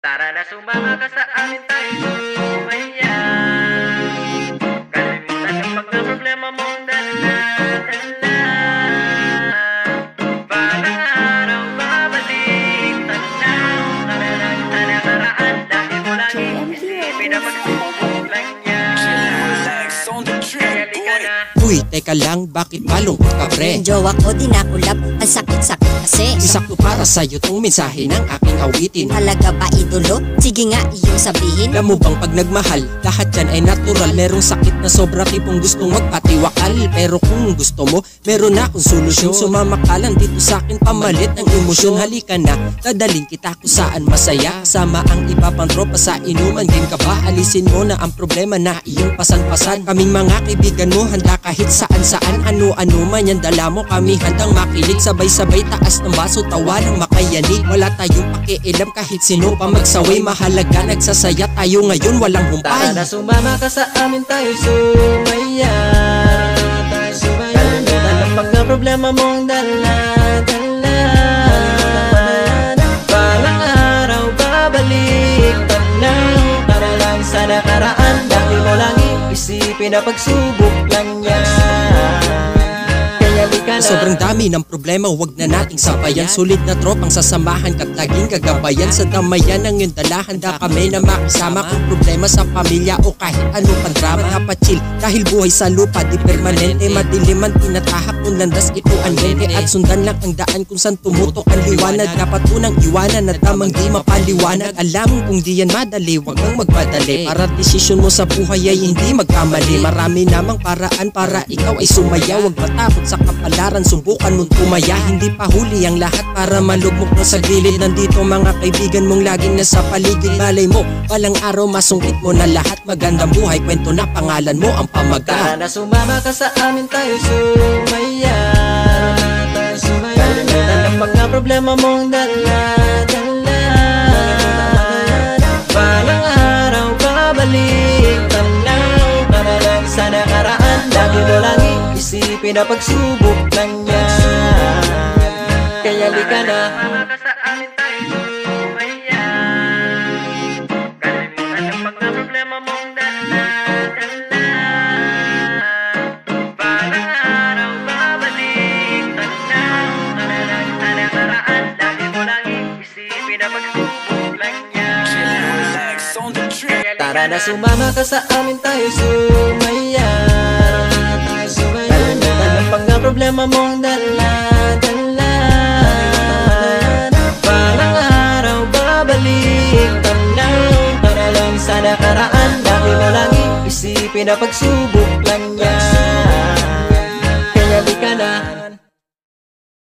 Tara na sumama ka sa amin tayo sumaya. Kalimutan ang mga problema mong dala-dala. Balang araw babalik tanaw. Tara lang sa nakaraan, dahil mo lang isipin na magsubok lang yan. Kaya di ka na. Uy, teka lang, bakit malungkot ka pre? Yung jowa ko dinakulap, ang sakit-sakit kasi. Isakto para sa'yo tong mensahe ng aking awitin. Halaga ba idolo? Sige nga iyong sabihin. Alam mo bang pag nagmahal, lahat yan ay natural. Merong sakit na sobra tipong gustong magpatiwakal. Pero kung gusto mo, meron na akong solusyon. Sumama ka lang dito sa'kin, pamalit ng emosyon. Halika na, dadaling kita kung saan masaya. Kasama ang iba pang tropa sa inuman. Game ka ba? Alisin mo na ang problema na iyong pasan-pasan. Kaming mga kaibigan mo, handa kahit saan-saan. Ano-ano man yan dala mo, kami handang makilig. Sabay-sabay taas ng baso, tawa ng makayanig. Wala tayong pakialam kahit sino pa magsaway. Mahalaga nagsasaya tayo ngayon, walang humpay. Tara na sumama ka sa amin tayo sumaya. Kalimutan ang mga problema mong dala-dala. Balang araw babalik tanaw. Tara lang sa nakaraan, dahil mo lang iisipin na pagsubok lang yan. Sobrang dami ng problema, wag na nating sabayan. Sulit na tropang sasamahan ka't laging gagabayan. Sa damayan ng iyong dala, handa kami na makisama. Kung problema sa pamilya o kahit ano pang drama, napachil dahil buhay sa lupa di permanente. Madiliman tinatahak kung landas ito ang lente. At sundan lang ang daan kung saan tumutok ang liwanag. Dapat unang iwanan na tamang di mapaliwanag. Alam kung di yan madali, wag kang magmadali. Para desisyon mo sa buhay ay hindi magkamali. Marami namang paraan para ikaw ay sumaya. Wag matakot sa kapalaran, subukan mong tumaya. Hindi pa huli ang lahat para malugmok mo sa gilid. Nandito mga kaibigan mong laging nasa paligid. Malay mo, balang araw masungkit mo na lahat. Magandang buhay, kwento na pangalan mo ang pamaga. Tara na sumama ka sa amin tayo sumaya. Kalimutan ang mga problema mong dala-dala. Balang araw babalik tanaw. Tara lang sa nakaraan, dahil mo lang isipin na pagsubok lang yan. Kaya lika na sumama ka sa amin tayo sumaya. Kalimutan ang mga problema mong dala-dala. Balang araw babalik tanaw. Tara lang sa nakaraan, dahil mo lang isipin na pagsubok lang yan. Tara na sumama ka sa amin tayo sumaya. Kalimutan ang mga problema mong dala-dala. Balang araw babalik tanaw. Tara lang sa nakaraan, dahil mo lang isipin na pagsubok lang yan.